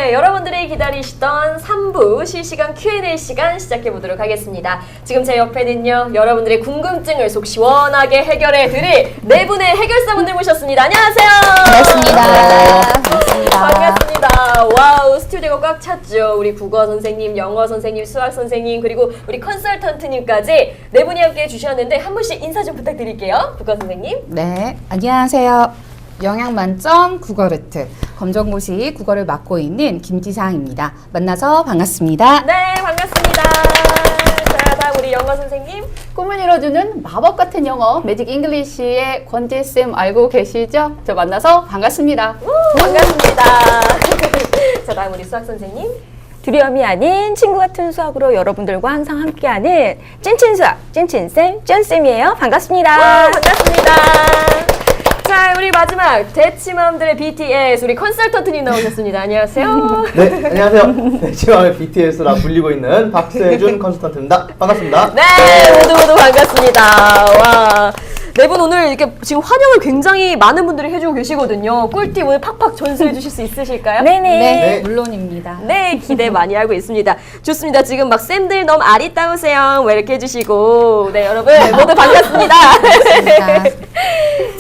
네, 여러분들이 기다리시던 3부 실시간 Q&A 시간 시작해보도록 하겠습니다. 지금 제 옆에는요, 여러분들의 궁금증을 속 시원하게 해결해드릴 네 분의 해결사분들 모셨습니다. 안녕하세요. 반갑습니다. 반갑습니다. 와우, 스튜디오가 꽉 찼죠. 우리 국어 선생님, 영어 선생님, 수학 선생님, 그리고 우리 컨설턴트님까지 네 분이 함께 해주셨는데 한 분씩 인사 좀 부탁드릴게요. 국어 선생님. 네, 안녕하세요. 영양 만점 국어르트 검정고시 국어를 맡고 있는 김지상입니다. 만나서 반갑습니다. 네, 반갑습니다. 자, 다음 우리 영어 선생님. 꿈을 이뤄주는 마법 같은 영어 매직 잉글리시의 권지쌤 알고 계시죠? 저 만나서 반갑습니다. 반갑습니다. 자, 다음 우리 수학 선생님. 두려움이 아닌 친구 같은 수학으로 여러분들과 항상 함께하는 찐친수학, 찐친쌤, 쩐쌤이에요. 반갑습니다. 반갑습니다. 자, 우리 마지막 대치맘들의 BTS 우리 컨설턴트님 나오셨습니다. 안녕하세요. 네, 안녕하세요. 네, 지금 BTS라 불리고 있는 박세준 컨설턴트입니다. 반갑습니다. 네, 모두 반갑습니다. 와. 네 분 오늘 이렇게 지금 환영을 굉장히 많은 분들이 해주고 계시거든요. 꿀팁 오늘 팍팍 전수해 주실 수 있으실까요? 네네. 네, 물론입니다. 네, 기대 많이 하고 있습니다. 좋습니다. 지금 막 쌤들 너무 아리따우세요. 왜 이렇게 해주시고. 네, 여러분 모두 반갑습니다.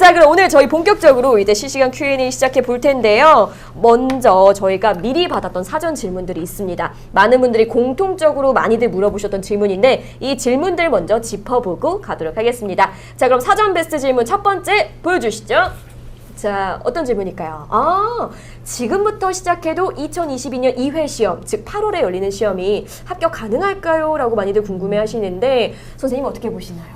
자, 그럼 오늘 저희 본격적으로 이제 실시간 Q&A 시작해 볼 텐데요. 먼저 저희가 미리 받았던 사전 질문들이 있습니다. 많은 분들이 공통적으로 많이들 물어보셨던 질문인데 이 질문들 먼저 짚어보고 가도록 하겠습니다. 자, 그럼 사전 베스트 질문 첫 번째 보여주시죠. 자, 어떤 질문일까요? 지금부터 시작해도 2022년 2회 시험, 즉 8월에 열리는 시험이 합격 가능할까요? 라고 많이들 궁금해 하시는데 선생님 어떻게 보시나요?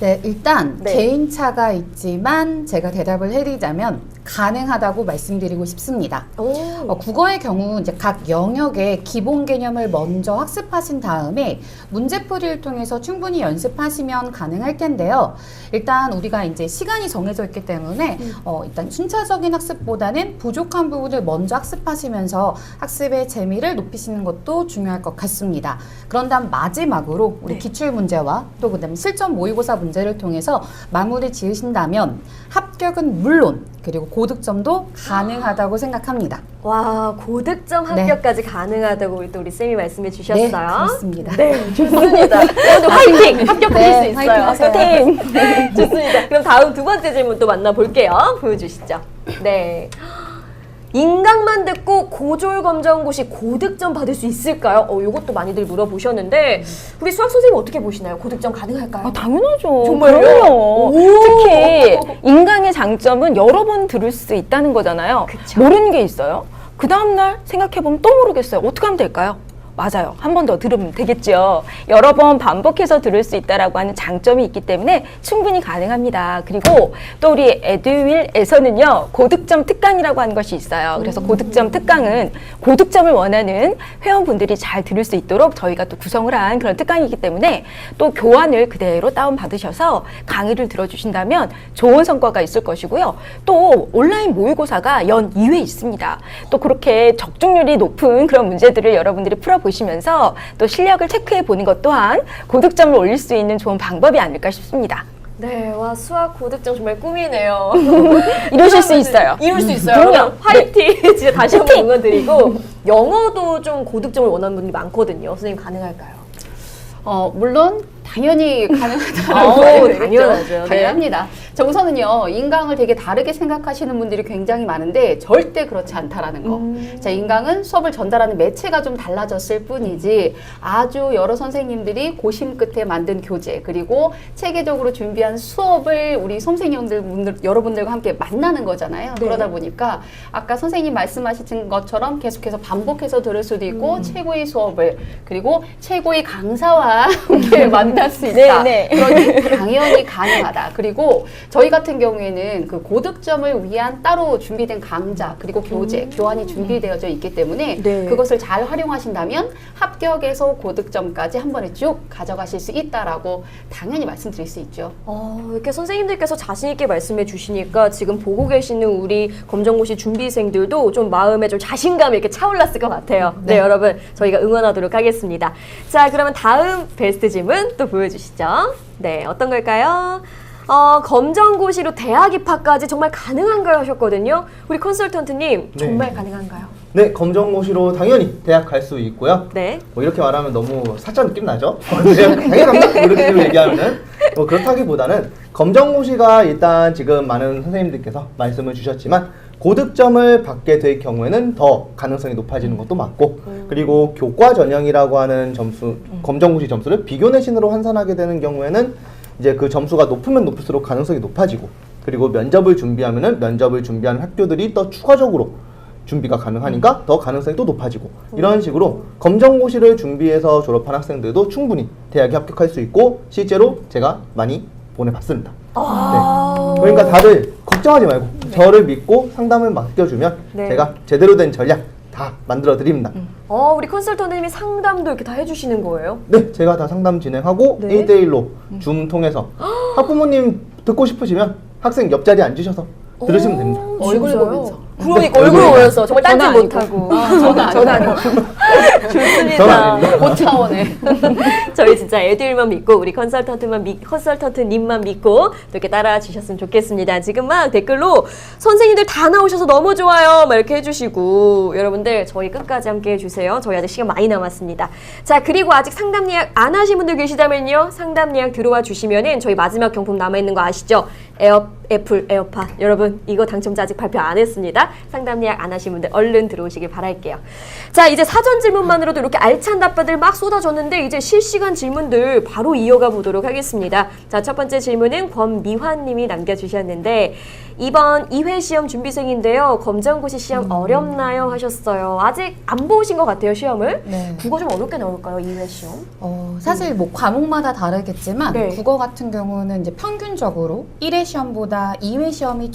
네, 일단 네. 개인차가 있지만 제가 대답을 해드리자면 가능하다고 말씀드리고 싶습니다. 국어의 경우 이제 각 영역의 기본 개념을 먼저 학습하신 다음에 문제풀이를 통해서 충분히 연습하시면 가능할 텐데요. 일단 우리가 이제 시간이 정해져 있기 때문에 일단 순차적인 학습보다는 부족한 부분을 먼저 학습하시면서 학습의 재미를 높이시는 것도 중요할 것 같습니다. 그런 다음 마지막으로 우리 기출 문제와 또 그다음에 실전 모의고사 문제를 통해서 마무리 지으신다면 합격은 물론 그리고 고득점도 가능하다고 생각합니다. 와, 고득점 합격까지 가능하다고 또 우리 쌤이 말씀해 주셨어요. 네, 그렇습니다. 네, 좋습니다. 여러분들 화이팅! 합격하실 수 있어요. 화이팅 화이팅! 네, 좋습니다. 그럼 다음 두 번째 질문 또 만나볼게요. 보여주시죠. 네. 인강만 듣고 고졸검정고시 고득점 받을 수 있을까요? 이것도 많이들 물어보셨는데 우리 수학 선생님 어떻게 보시나요? 고득점 가능할까요? 당연하죠. 정말요? 그럼요. 오. 특히 인강의 장점은 여러 번 들을 수 있다는 거잖아요. 그쵸. 모르는 게 있어요. 그 다음날 생각해보면 또 모르겠어요. 어떻게 하면 될까요? 맞아요. 한 번 더 들으면 되겠죠. 여러 번 반복해서 들을 수 있다라고 하는 장점이 있기 때문에 충분히 가능합니다. 그리고 또 우리 에듀윌에서는요, 고득점 특강이라고 하는 것이 있어요. 그래서 고득점 특강은 고득점을 원하는 회원분들이 잘 들을 수 있도록 저희가 또 구성을 한 그런 특강이기 때문에 또 교환을 그대로 다운받으셔서 강의를 들어주신다면 좋은 성과가 있을 것이고요. 또 온라인 모의고사가 연 2회 있습니다. 또 그렇게 적중률이 높은 그런 문제들을 여러분들이 풀어보시면서 또 실력을 체크해 보는 것 또한 고득점을 올릴 수 있는 좋은 방법이 아닐까 싶습니다. 네, 와, 수학 고득점 정말 꿈이네요. 이루실 수 있어요. 이룰 수 있어요. 그럼요. 그럼 화이팅! 진짜 다시 한번 응원드리고 영어도 좀 고득점을 원하는 분들이 많거든요. 선생님 가능할까요? 물론 당연히 가능하다고 해야겠죠. 당연하죠. 네. 당연합니다. 정서는요, 인강을 되게 다르게 생각하시는 분들이 굉장히 많은데 절대 그렇지 않다라는 거. 자, 인강은 수업을 전달하는 매체가 좀 달라졌을 뿐이지 아주 여러 선생님들이 고심 끝에 만든 교재 그리고 체계적으로 준비한 수업을 우리 선생님들 여러분들과 함께 만나는 거잖아요. 네. 그러다 보니까 아까 선생님 말씀하신 것처럼 계속해서 반복해서 들을 수도 있고 최고의 수업을 그리고 최고의 강사와 함께 만날 수 있다. 네, 네. 그러니 당연히 가능하다. 그리고 저희 같은 경우에는 그 고득점을 위한 따로 준비된 강좌 그리고 교재, 교환이 준비되어져 있기 때문에 네. 그것을 잘 활용하신다면 합격에서 고득점까지 한 번에 쭉 가져가실 수 있다라고 당연히 말씀드릴 수 있죠. 이렇게 선생님들께서 자신 있게 말씀해 주시니까 지금 보고 계시는 우리 검정고시 준비생들도 좀 마음에 좀 자신감이 이렇게 차올랐을 것 같아요. 네, 여러분 저희가 응원하도록 하겠습니다. 자, 그러면 다음 베스트 질문 또 보여주시죠. 네, 어떤 걸까요? 검정고시로 대학 입학까지 정말 가능한가요 하셨거든요. 우리 컨설턴트님 네. 정말 가능한가요? 네, 검정고시로 당연히 대학 갈 수 있고요. 네. 뭐 이렇게 말하면 너무 사짜 느낌 나죠? 당연히 갑니다. 이렇게 식으로 얘기하면은 그렇다기보다는 검정고시가 일단 지금 많은 선생님들께서 말씀을 주셨지만 고득점을 받게 될 경우에는 더 가능성이 높아지는 것도 맞고 그리고 교과 전형이라고 하는 점수 검정고시 점수를 비교 내신으로 환산하게 되는 경우에는 이제 그 점수가 높으면 높을수록 가능성이 높아지고 그리고 면접을 준비하면은 면접을 준비하는 학교들이 더 추가적으로 준비가 가능하니까 더 가능성이 또 높아지고 이런 식으로 검정고시를 준비해서 졸업한 학생들도 충분히 대학에 합격할 수 있고 실제로 제가 많이 보내봤습니다. 네. 그러니까 다들 걱정하지 말고 저를 믿고 상담을 맡겨주면 네. 제가 제대로 된 전략 다 만들어 드립니다. 우리 컨설턴트님이 상담도 이렇게 다 해주시는 거예요? 네, 제가 다 상담 진행하고 네. 1대1로 줌 통해서 학부모님 듣고 싶으시면 학생 옆자리에 앉으셔서 들으시면 됩니다. 얼굴 진짜요? 보면서. 그러니까 네, 얼굴 얼굴 보면서 정말 딴짓 전화 못하고. 전화 아니고. 좋습니다. 전화 아닙니다. 고차원에. 저희 진짜 애들만 믿고 우리 컨설턴트님만 믿고 또 이렇게 따라와 주셨으면 좋겠습니다. 지금 막 댓글로 선생님들 다 나오셔서 너무 좋아요 막 이렇게 해주시고 여러분들 저희 끝까지 함께 해주세요. 저희 아직 시간 많이 남았습니다. 자 그리고 아직 상담 예약 안 하신 분들 계시다면요 상담 예약 들어와 주시면은 저희 마지막 경품 남아있는 거 아시죠? 애플 에어팟 여러분 이거 당첨자 아직 발표 안 했습니다. 상담 예약 안 하신 분들 얼른 들어오시길 바랄게요. 자 이제 사전 질문만으로도 이렇게 알찬 답변들 막 쏟아졌는데 이제 실시간 질문들 바로 이어가 보도록 하겠습니다. 자 첫 번째 질문은 권미환 님이 남겨주셨는데 이번 2회 시험 준비생인데요. 검정고시 시험 어렵나요? 하셨어요. 아직 안 보신 것 같아요 시험을. 네. 국어 좀 어렵게 나올까요 2회 시험? 사실 뭐 과목마다 다르겠지만 네. 국어 같은 경우는 이제 평균적으로 1회 시험보다 2회 시험이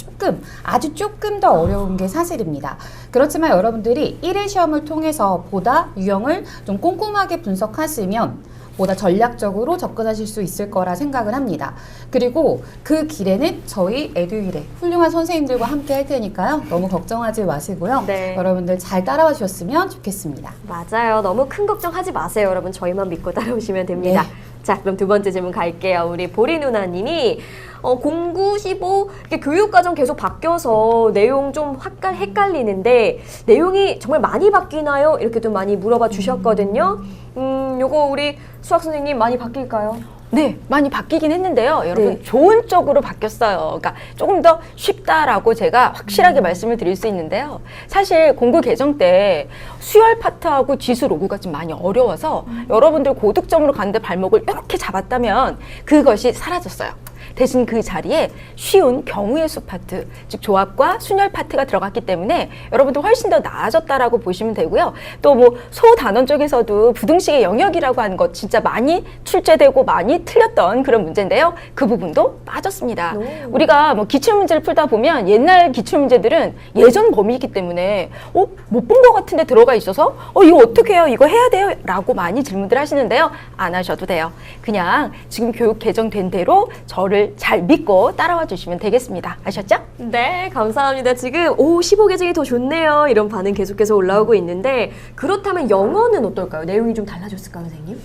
아주 조금 더 어려운 게 사실입니다. 그렇지만 여러분들이 1회 시험을 통해서 보다 유형을 좀 꼼꼼하게 분석하시면 보다 전략적으로 접근하실 수 있을 거라 생각을 합니다. 그리고 그 길에는 저희 에듀일의 훌륭한 선생님들과 함께 할 테니까요. 너무 걱정하지 마시고요. 네. 여러분들 잘 따라와 주셨으면 좋겠습니다. 맞아요. 너무 큰 걱정하지 마세요. 여러분 저희만 믿고 따라오시면 됩니다. 자 그럼 두 번째 질문 갈게요. 우리 보리 누나님이 공구 15 이렇게 교육과정 계속 바뀌어서 내용 좀 헷갈리는데 내용이 정말 많이 바뀌나요? 이렇게 좀 많이 물어봐 주셨거든요. 요거 우리 수학 선생님 많이 바뀔까요? 네, 많이 바뀌긴 했는데요. 여러분 네. 좋은 쪽으로 바뀌었어요. 그러니까 조금 더 쉽다라고 제가 확실하게 말씀을 드릴 수 있는데요. 사실 공부 개정 때 수열 파트하고 지수 로그가 좀 많이 어려워서 여러분들 고득점으로 가는데 발목을 이렇게 잡았다면 그것이 사라졌어요. 대신 그 자리에 쉬운 경우의 수 파트, 즉 조합과 순열 파트가 들어갔기 때문에 여러분들 훨씬 더 나아졌다라고 보시면 되고요. 또 뭐 소단원 쪽에서도 부등식의 영역이라고 하는 것 진짜 많이 출제되고 많이 틀렸던 그런 문제인데요. 그 부분도 빠졌습니다. 우리가 뭐 기출문제를 풀다 보면 옛날 기출문제들은 예전 범위이기 때문에 못 본 것 같은데 들어가 있어서 이거 어떻게 해요? 이거 해야 돼요? 라고 많이 질문들 하시는데요. 안 하셔도 돼요. 그냥 지금 교육 개정된 대로 저를 잘 믿고 따라와 주시면 되겠습니다. 아셨죠? 네, 감사합니다. 지금 15 개정이 더 좋네요. 이런 반응 계속해서 올라오고 있는데 그렇다면 영어는 어떨까요? 내용이 좀 달라졌을까요, 선생님?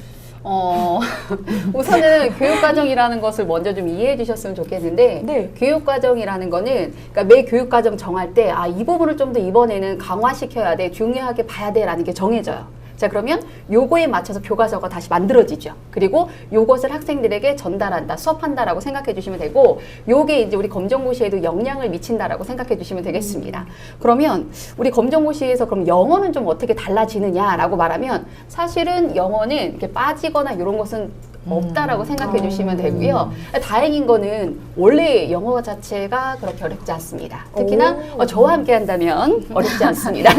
우선은 교육과정이라는 것을 먼저 좀 이해해 주셨으면 좋겠는데 네. 교육과정이라는 거는 그러니까 매 교육과정 정할 때 이 부분을 좀 더 이번에는 강화시켜야 돼, 중요하게 봐야 돼라는 게 정해져요. 자 그러면 요거에 맞춰서 교과서가 다시 만들어지죠. 그리고 요것을 학생들에게 전달한다, 수업한다라고 생각해 주시면 되고 요게 이제 우리 검정고시에도 영향을 미친다라고 생각해 주시면 되겠습니다. 그러면 우리 검정고시에서 그럼 영어는 좀 어떻게 달라지느냐라고 말하면 사실은 영어는 이렇게 빠지거나 이런 것은 없다라고 생각해 주시면 되고요. 다행인 거는 원래 영어 자체가 그렇게 어렵지 않습니다. 특히나 저와 함께 한다면 어렵지 않습니다.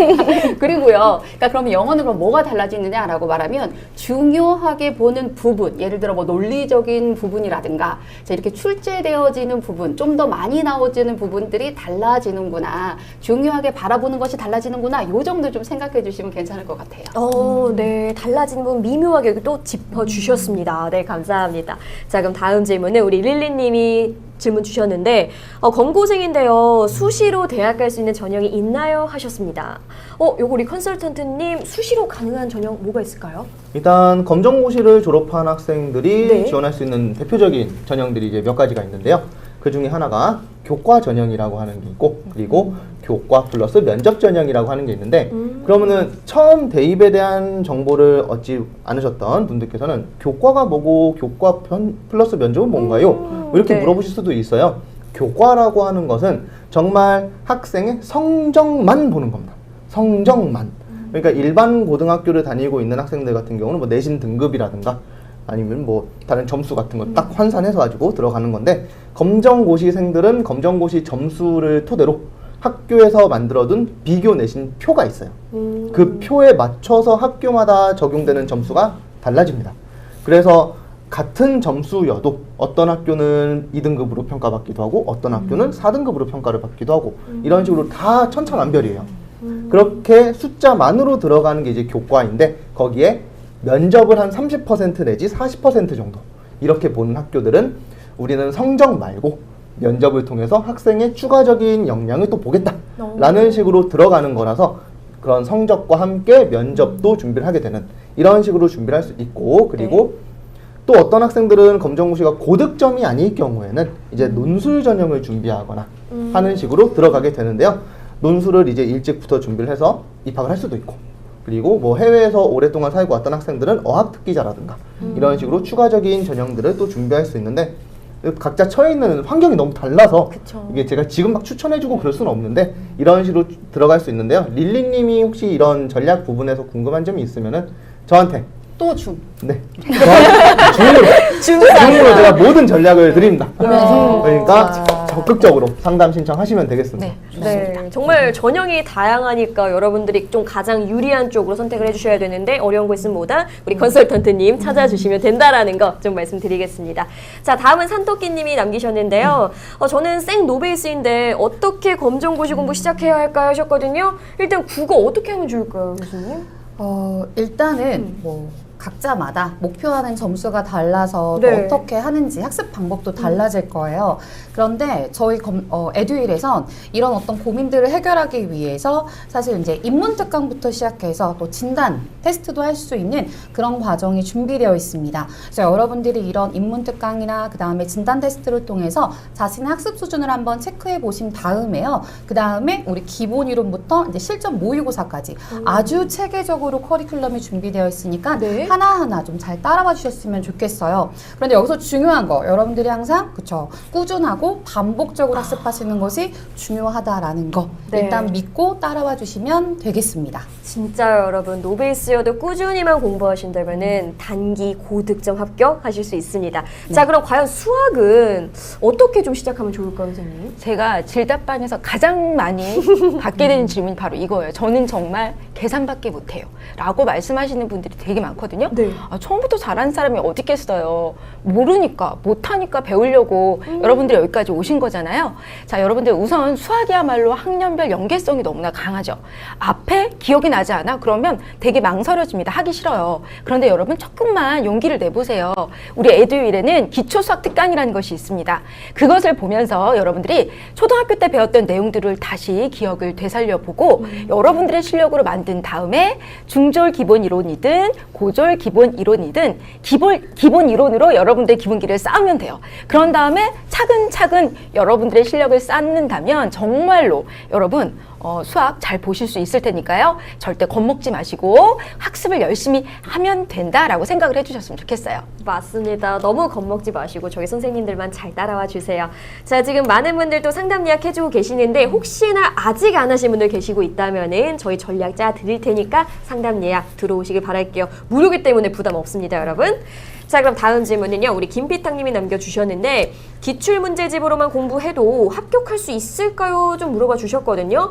그리고요. 그러니까 그러면 영어는 그럼 뭐가 달라지느냐라고 말하면 중요하게 보는 부분, 예를 들어 뭐 논리적인 부분이라든가 자, 이렇게 출제되어지는 부분, 좀 더 많이 나오지는 부분들이 달라지는구나. 중요하게 바라보는 것이 달라지는구나. 요 정도 좀 생각해 주시면 괜찮을 것 같아요. 네, 달라지는 부분 미묘하게 또 짚어주셨습니다. 네. 네, 감사합니다. 자, 그럼 다음 질문은 우리 릴리님이 질문 주셨는데 검고생인데요. 수시로 대학 갈 수 있는 전형이 있나요? 하셨습니다. 요거 우리 컨설턴트님 수시로 가능한 전형 뭐가 있을까요? 일단 검정고시를 졸업한 학생들이 네. 지원할 수 있는 대표적인 전형들이 이제 몇 가지가 있는데요. 그 중에 하나가 교과 전형이라고 하는 게 있고, 그리고 교과 플러스 면접 전형이라고 하는 게 있는데, 그러면은 처음 대입에 대한 정보를 얻지 않으셨던 분들께서는 교과가 뭐고 교과 플러스 면접은 뭔가요? 이렇게 네. 물어보실 수도 있어요. 교과라고 하는 것은 정말 학생의 성적만 보는 겁니다. 성적만. 그러니까 일반 고등학교를 다니고 있는 학생들 같은 경우는 뭐 내신 등급이라든가 아니면 뭐 다른 점수 같은 거 딱 환산해서 가지고 들어가는 건데, 검정고시생들은 검정고시 점수를 토대로 학교에서 만들어둔 비교 내신 표가 있어요. 그 표에 맞춰서 학교마다 적용되는 점수가 달라집니다. 그래서 같은 점수여도 어떤 학교는 2등급으로 평가받기도 하고 어떤 학교는 4등급으로 평가를 받기도 하고 이런 식으로 다 천차만별이에요. 그렇게 숫자만으로 들어가는 게 이제 교과인데, 거기에 면접을 한 30% 내지 40% 정도 이렇게 보는 학교들은 우리는 성적 말고 면접을 통해서 학생의 추가적인 역량을 또 보겠다라는 식으로 들어가는 거라서, 그런 성적과 함께 면접도 준비를 하게 되는 이런 식으로 준비를 할 수 있고, 그리고 또 어떤 학생들은 검정고시가 고득점이 아닐 경우에는 이제 논술 전형을 준비하거나 하는 식으로 들어가게 되는데요. 논술을 이제 일찍부터 준비를 해서 입학을 할 수도 있고, 그리고 뭐 해외에서 오랫동안 살고 왔던 학생들은 어학 특기자라든가 이런 식으로 추가적인 전형들을 또 준비할 수 있는데, 각자 처해 있는 환경이 너무 달라서 그쵸. 이게 제가 지금 막 추천해주고 그럴 수는 없는데 이런 식으로 들어갈 수 있는데요. 릴리님이 혹시 이런 전략 부분에서 궁금한 점이 있으면은 저한테 또 줌. 네 중으로 제가 모든 전략을 드립니다. 그러니까 적극적으로 상담 신청하시면 되겠습니다. 네. 네, 정말 전형이 다양하니까 여러분들이 좀 가장 유리한 쪽으로 선택을 해주셔야 되는데, 어려운 거 있으면 뭐다 우리 컨설턴트님 찾아주시면 된다라는 거 좀 말씀드리겠습니다. 자, 다음은 산토끼님이 남기셨는데요. 저는 생 노베이스인데 어떻게 검정고시 공부 시작해야 할까요? 하셨거든요. 일단 국어 어떻게 하면 좋을까요, 교수님? 일단은 뭐 각자마다 목표하는 점수가 달라서 또 네. 어떻게 하는지 학습 방법도 달라질 거예요. 그런데 저희 에듀윌에선 이런 어떤 고민들을 해결하기 위해서 사실 이제 입문 특강부터 시작해서 또 진단 테스트도 할 수 있는 그런 과정이 준비되어 있습니다. 그래서 여러분들이 이런 입문 특강이나 그 다음에 진단 테스트를 통해서 자신의 학습 수준을 한번 체크해 보신 다음에요. 그 다음에 우리 기본 이론부터 이제 실전 모의고사까지 아주 체계적으로 커리큘럼이 준비되어 있으니까 네. 하나하나 좀 잘 따라와 주셨으면 좋겠어요. 그런데 여기서 중요한 거, 여러분들이 항상 그쵸 꾸준하고 반복적으로 학습하시는 것이 중요하다라는 거 네. 일단 믿고 따라와 주시면 되겠습니다. 진짜 여러분 노베이스여도 꾸준히만 공부하신다면은 단기 고득점 합격하실 수 있습니다. 자, 그럼 과연 수학은 어떻게 좀 시작하면 좋을까요, 선생님? 제가 질답반에서 가장 많이 받게 되는 질문이 바로 이거예요. 저는 정말 계산밖에 못해요. 라고 말씀하시는 분들이 되게 많거든요. 네. 처음부터 잘하는 사람이 어디 있겠어요. 모르니까, 못하니까 배우려고 여러분들이 여기까지 오신 거잖아요. 자, 여러분들 우선 수학이야말로 학년별 연계성이 너무나 강하죠. 앞에 기억이 나지 않아? 그러면 되게 망설여집니다. 하기 싫어요. 그런데 여러분 조금만 용기를 내보세요. 우리 에듀윌에는 기초수학 특강이라는 것이 있습니다. 그것을 보면서 여러분들이 초등학교 때 배웠던 내용들을 다시 기억을 되살려보고 여러분들의 실력으로 만든 다음에 중졸 기본 이론이든 고졸 기본 이론이든 기본 이론으로 여러분들의 기본기를 쌓으면 돼요. 그런 다음에 차근차근 여러분들의 실력을 쌓는다면 정말로 여러분 수학 잘 보실 수 있을 테니까요. 절대 겁먹지 마시고 학습을 열심히 하면 된다라고 생각을 해주셨으면 좋겠어요. 맞습니다. 너무 겁먹지 마시고 저희 선생님들만 잘 따라와 주세요. 자, 지금 많은 분들 또 상담 예약 해주고 계시는데 혹시나 아직 안 하신 분들 계시고 있다면은 저희 전략자 드릴 테니까 상담 예약 들어오시길 바랄게요. 무료이기 때문에 부담 없습니다, 여러분. 자, 그럼 다음 질문은요. 우리 김피탕님이 남겨주셨는데 기출문제집으로만 공부해도 합격할 수 있을까요? 좀 물어봐 주셨거든요.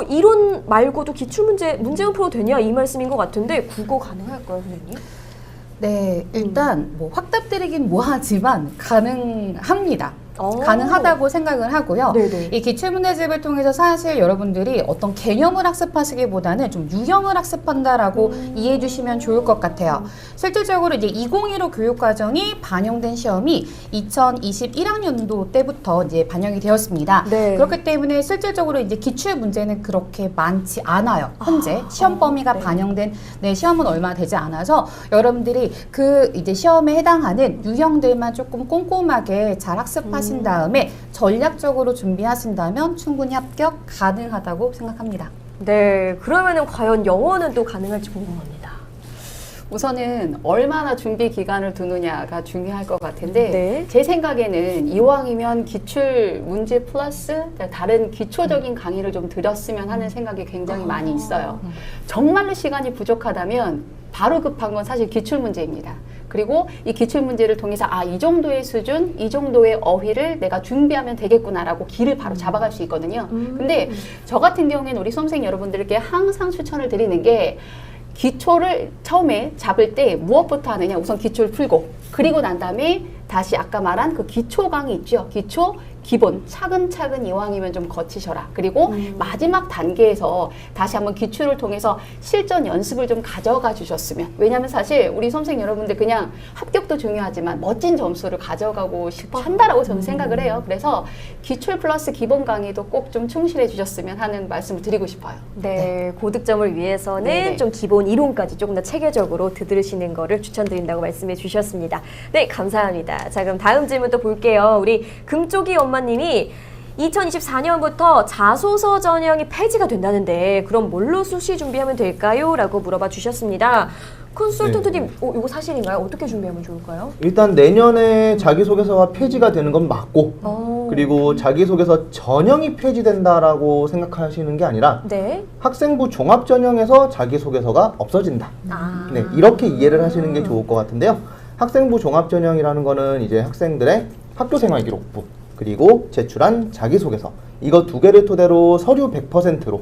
이론 말고도 기출문제만 풀어도 되냐? 이 말씀인 것 같은데 국어 가능할까요, 선생님? 네, 일단 뭐 확답드리긴 뭐하지만 가능합니다. 가능하다고 생각을 하고요. 네네. 이 기출문제집을 통해서 사실 여러분들이 어떤 개념을 학습하시기보다는 좀 유형을 학습한다라고 이해해 주시면 좋을 것 같아요. 실질적으로 이제 2015 교육과정이 반영된 시험이 2021학년도 때부터 이제 반영이 되었습니다. 네. 그렇기 때문에 실질적으로 이제 기출 문제는 그렇게 많지 않아요. 현재 시험 범위가 반영된 시험은 얼마 되지 않아서 여러분들이 그 이제 시험에 해당하는 유형들만 조금 꼼꼼하게 잘 학습하신 다음에 전략적으로 준비하신다면 충분히 합격 가능하다고 생각합니다. 네, 그러면은 과연 영어는 또 가능할지 궁금합니다. 우선은 얼마나 준비 기간을 두느냐가 중요할 것 같은데 네. 제 생각에는 이왕이면 기출 문제 플러스 다른 기초적인 강의를 좀 드렸으면 하는 생각이 굉장히 많이 있어요. 정말로 시간이 부족하다면 바로 급한 건 사실 기출 문제입니다. 그리고 이 기출 문제를 통해서 이 정도의 수준, 이 정도의 어휘를 내가 준비하면 되겠구나라고 길을 바로 잡아갈 수 있거든요. 근데 저 같은 경우에는 우리 수험생 여러분들께 항상 추천을 드리는 게 기초를 처음에 잡을 때 무엇부터 하느냐, 우선 기초를 풀고 그리고 난 다음에 다시 아까 말한 그 기초 강의 있죠. 기초, 기본 차근차근 이왕이면 좀 거치셔라. 그리고 마지막 단계에서 다시 한번 기출을 통해서 실전 연습을 좀 가져가 주셨으면, 왜냐하면 사실 우리 수험생 여러분들 그냥 합격도 중요하지만 멋진 점수를 가져가고 싶어 한다라고 저는 생각을 해요. 그래서 기출 플러스 기본 강의도 꼭 좀 충실해 주셨으면 하는 말씀을 드리고 싶어요. 네, 고득점을 위해서는 네네. 좀 기본 이론까지 조금 더 체계적으로 들으시는 거를 추천드린다고 말씀해 주셨습니다. 네, 감사합니다. 자, 그럼 다음 질문 또 볼게요. 우리 금쪽이 엄마님이 2024년부터 자소서 전형이 폐지가 된다는데 그럼 뭘로 수시 준비하면 될까요? 라고 물어봐 주셨습니다. 컨설턴트님, 이거 사실인가요? 어떻게 준비하면 좋을까요? 일단 내년에 자기소개서가 폐지가 되는 건 맞고, 그리고 자기소개서 전형이 폐지된다라고 생각하시는 게 아니라 네. 학생부 종합 전형에서 자기소개서가 없어진다. 아. 네, 이렇게 이해를 하시는 게 좋을 것 같은데요. 학생부 종합 전형이라는 거는 이제 학생들의 학교생활 기록부, 그리고 제출한 자기소개서, 이거 두 개를 토대로 서류 100%로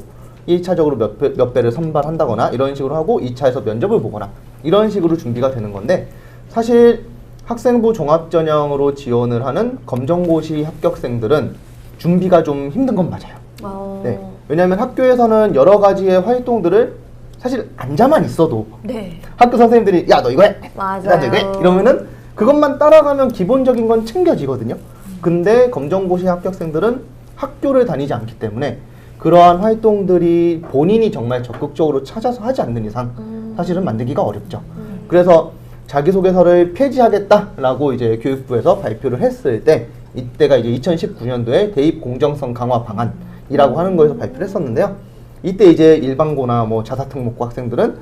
1차적으로 몇 배를 선발한다거나 이런 식으로 하고 2차에서 면접을 보거나 이런 식으로 준비가 되는 건데, 사실 학생부 종합전형으로 지원을 하는 검정고시 합격생들은 준비가 좀 힘든 건 맞아요. 네, 왜냐하면 학교에서는 여러 가지의 활동들을 사실 앉아만 있어도 네. 학교 선생님들이 야 너 이거 해, 맞아요. 나 너 이거 해 이러면은 그것만 따라가면 기본적인 건 챙겨지거든요. 근데 검정고시 합격생들은 학교를 다니지 않기 때문에 그러한 활동들이 본인이 정말 적극적으로 찾아서 하지 않는 이상 사실은 만들기가 어렵죠. 그래서 자기소개서를 폐지하겠다라고 이제 교육부에서 발표를 했을 때, 이때가 이제 2019년도에 대입 공정성 강화 방안이라고 하는 거에서 발표를 했었는데요. 이때 이제 일반고나 뭐 자사특목고 학생들은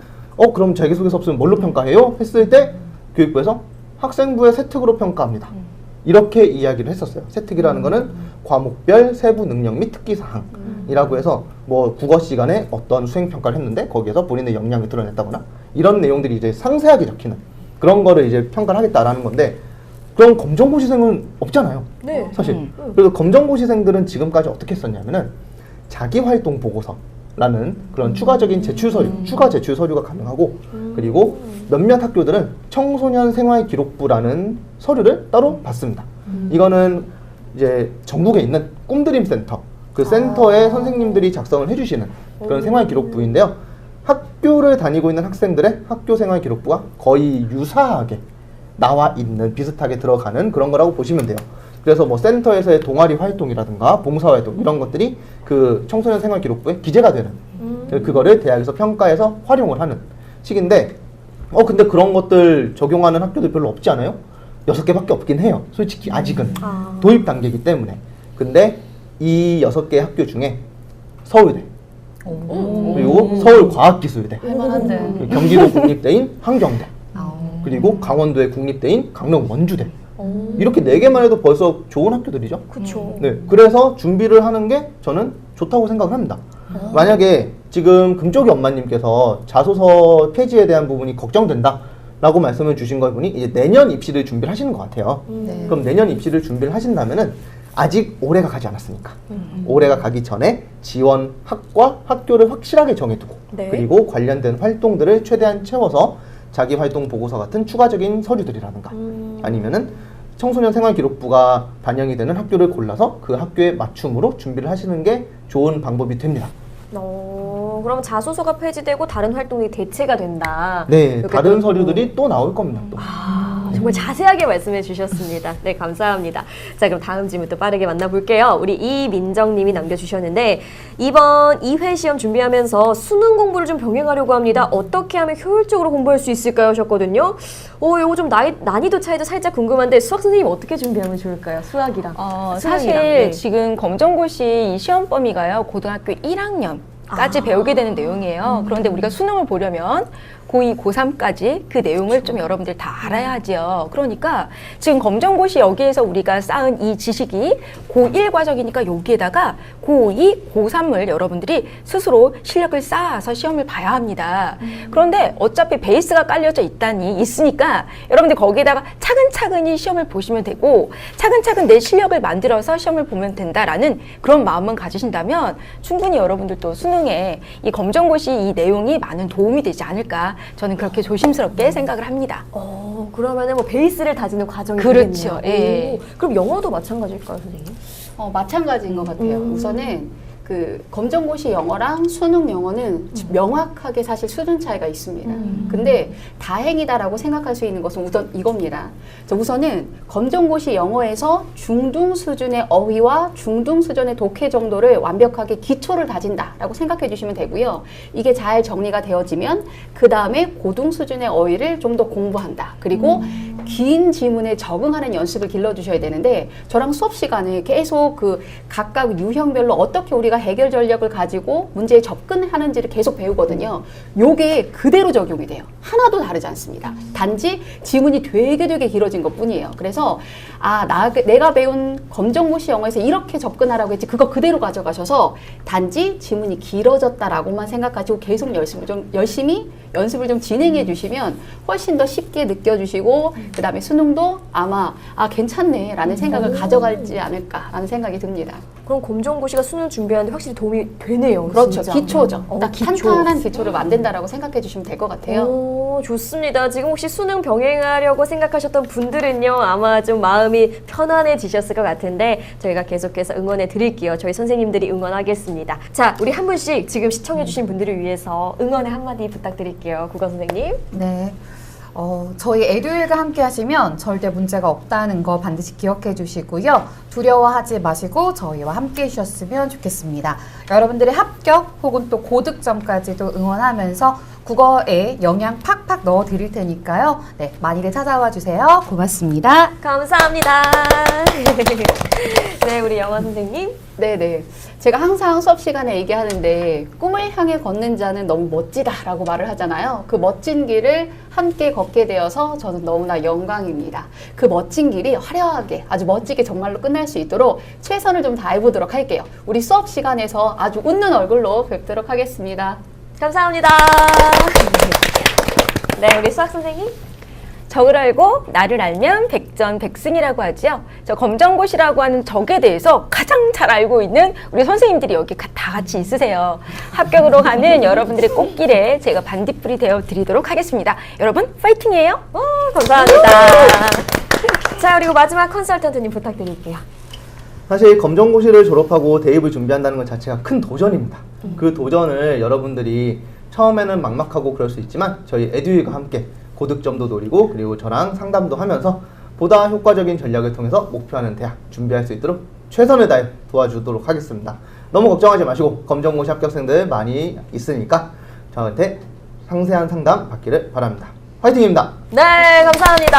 그럼 자기소개서 없으면 뭘로 평가해요? 했을 때 교육부에서 학생부의 세특으로 평가합니다. 이렇게 이야기를 했었어요. 세특이라는 거는 과목별 세부 능력 및 특기 사항이라고 해서 뭐 국어 시간에 어떤 수행 평가를 했는데 거기에서 본인의 역량을 드러냈다거나 이런 내용들이 이제 상세하게 적히는 그런 거를 이제 평가를 하겠다라는 건데, 그럼 검정고시생은 없잖아요. 네. 사실. 그래서 검정고시생들은 지금까지 어떻게 했었냐면은 자기활동 보고서라는 그런 추가적인 제출 서류, 추가 제출 서류가 가능하고, 그리고 몇몇 학교들은 청소년 생활 기록부라는 서류를 따로 받습니다. 이거는 이제 전국에 있는 꿈드림 센터, 그 센터의 선생님들이 작성을 해주시는 그런 생활 기록부인데요. 학교를 다니고 있는 학생들의 학교 생활 기록부가 거의 유사하게 나와 있는, 비슷하게 들어가는 그런 거라고 보시면 돼요. 그래서 뭐 센터에서의 동아리 활동이라든가 봉사활동 이런 것들이 그 청소년 생활 기록부에 기재가 되는, 그거를 대학에서 평가해서 활용을 하는 식인데, 근데 그런 것들 적용하는 학교들 별로 없지 않아요? 6개밖에 없긴 해요. 솔직히 아직은 도입 단계이기 때문에. 근데 이 6개 학교 중에 서울대, 그리고 서울과학기술대, 할만한데. 경기도 국립대인 한경대, 그리고 강원도의 국립대인 강릉 원주대, 이렇게 4개만 해도 벌써 좋은 학교들이죠. 그렇죠. 네, 그래서 준비를 하는 게 저는 좋다고 생각을 합니다. 만약에 지금 금쪽이 엄마님께서 자소서 폐지에 대한 부분이 걱정된다라고 말씀을 주신 걸 보니 이제 내년 입시를 준비를 하시는 것 같아요. 그럼 내년 입시를 준비를 하신다면은 아직 올해가 가지 않았으니까 올해가 가기 전에 지원 학과, 학교를 확실하게 정해두고, 네. 그리고 관련된 활동들을 최대한 채워서 자기 활동 보고서 같은 추가적인 서류들이라든가 아니면은 청소년 생활기록부가 반영이 되는 학교를 골라서 그 학교에 맞춤으로 준비를 하시는 게 좋은 방법이 됩니다. 그러면 자소서가 폐지되고 다른 활동이 대체가 된다. 네, 이렇게 다른 또- 서류들이 또 나올 겁니다. 또. 정말 자세하게 말씀해 주셨습니다. 네, 감사합니다. 자, 그럼 다음 질문 또 빠르게 만나볼게요. 우리 이민정님이 남겨주셨는데 이번 2회 시험 준비하면서 수능 공부를 좀 병행하려고 합니다. 어떻게 하면 효율적으로 공부할 수 있을까요? 하셨거든요. 이거 좀 난이도 차이도 살짝 궁금한데 수학 선생님 어떻게 준비하면 좋을까요? 수학이랑. 사실 수능이랑. 네. 지금 검정고시 이 시험 범위가요, 고등학교 1학년까지 배우게 되는 내용이에요. 그런데 우리가 수능을 보려면 고2, 고3까지 그 내용을 좀 여러분들 다 알아야 하지요. 그러니까 지금 검정고시 여기에서 우리가 쌓은 이 지식이 고1 과정이니까 여기에다가 고2, 고3을 여러분들이 스스로 실력을 쌓아서 시험을 봐야 합니다. 그런데 어차피 베이스가 깔려져 있으니까 여러분들 거기에다가 차근차근히 시험을 보시면 되고 차근차근 내 실력을 만들어서 시험을 보면 된다라는 그런 마음만 가지신다면 충분히 여러분들도 수능에 이 검정고시 이 내용이 많은 도움이 되지 않을까 저는 그렇게 조심스럽게 생각을 합니다. 그러면은 뭐 베이스를 다지는 과정이 그렇죠. 되겠네요. 예. 그럼 영어도 마찬가지일까요, 선생님? 마찬가지인 것 같아요. 우선은 그 검정고시 영어랑 수능 영어는 명확하게 사실 수준 차이가 있습니다. 근데 다행이다라고 생각할 수 있는 것은 우선 이겁니다. 우선은 검정고시 영어에서 중등 수준의 어휘와 중등 수준의 독해 정도를 완벽하게 기초를 다진다라고 생각해 주시면 되고요. 이게 잘 정리가 되어지면 그 다음에 고등 수준의 어휘를 좀 더 공부한다. 그리고 긴 지문에 적응하는 연습을 길러주셔야 되는데 저랑 수업 시간에 계속 그 각각 유형별로 어떻게 우리가 해결 전략을 가지고 문제에 접근하는지를 계속 배우거든요. 요게 그대로 적용이 돼요. 하나도 다르지 않습니다. 단지 지문이 되게 길어진 것 뿐이에요. 그래서 내가 배운 검정고시 영어에서 이렇게 접근하라고 했지 그거 그대로 가져가셔서 단지 지문이 길어졌다라고만 생각하시고 계속 열심히 연습을 좀 진행해 주시면 훨씬 더 쉽게 느껴주시고 그 다음에 수능도 아마 괜찮네 라는 생각을 가져갈지 않을까라는 생각이 듭니다. 그럼 검정고시가 수능 준비하는데 확실히 도움이 되네요. 그렇죠. 진짜. 기초죠. 딱 기초. 탄탄한 기초를 만든다라고 생각해 주시면 될 것 같아요. 좋습니다. 지금 혹시 수능 병행하려고 생각하셨던 분들은요, 아마 좀 마음이 편안해지셨을 것 같은데 저희가 계속해서 응원해 드릴게요. 저희 선생님들이 응원하겠습니다. 자, 우리 한 분씩 지금 시청해주신 분들을 위해서 응원의 한마디 부탁드릴게요. 국어 선생님. 네. 저희 에듀일과 함께 하시면 절대 문제가 없다는 거 반드시 기억해 주시고요. 두려워하지 마시고 저희와 함께 해주셨으면 좋겠습니다. 여러분들의 합격 혹은 또 고득점까지도 응원하면서 국어에 영양 팍팍 넣어 드릴 테니까요. 네, 많이들 찾아와 주세요. 고맙습니다. 감사합니다. 네, 우리 영화 선생님. 네네. 제가 항상 수업 시간에 얘기하는데 꿈을 향해 걷는 자는 너무 멋지다라고 말을 하잖아요. 그 멋진 길을 함께 걷게 되어서 저는 너무나 영광입니다. 그 멋진 길이 화려하게 아주 멋지게 정말로 끝날 수 있도록 최선을 좀 다해보도록 할게요. 우리 수업 시간에서 아주 웃는 얼굴로 뵙도록 하겠습니다. 감사합니다. 네, 우리 수학 선생님. 적을 알고 나를 알면 백전백승이라고 하지요. 저 검정고시라고 하는 적에 대해서 가장 잘 알고 있는 우리 선생님들이 여기 다 같이 있으세요. 합격으로 가는 여러분들의 꽃길에 제가 반딧불이 되어 드리도록 하겠습니다. 여러분 파이팅이에요. 감사합니다. 자, 그리고 마지막 컨설턴트님 부탁드릴게요. 사실 검정고시를 졸업하고 대입을 준비한다는 것 자체가 큰 도전입니다. 그 도전을 여러분들이 처음에는 막막하고 그럴 수 있지만 저희 에듀이가 함께 고득점도 노리고 그리고 저랑 상담도 하면서 보다 효과적인 전략을 통해서 목표하는 대학 준비할 수 있도록 최선을 다해 도와주도록 하겠습니다. 너무 걱정하지 마시고 검정고시 합격생들 많이 있으니까 저한테 상세한 상담 받기를 바랍니다. 화이팅입니다. 네, 감사합니다.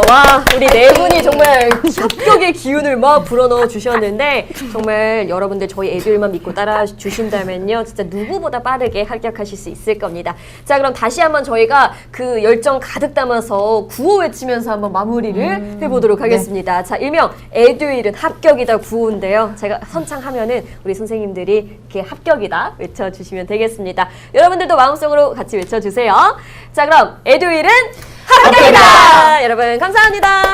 와, 우리 네 분이 정말 합격의 기운을 막 불어넣어 주셨는데 정말 여러분들 저희 애들만 믿고 따라 주신다면요, 진짜 누구보다 빠르게 합격하실 수 있을 겁니다. 자, 그럼 다시 한번 저희가 그 열정 가득 담아서 구호 외치면서 한번 마무리를 해보도록 하겠습니다. 자, 일명 에듀일은 합격이다 구호인데요. 제가 선창하면은 우리 선생님들이 이렇게 합격이다 외쳐주시면 되겠습니다. 여러분들도 마음속으로 같이 외쳐주세요. 자, 그럼 에듀일은 합격이다! 여러분 감사합니다.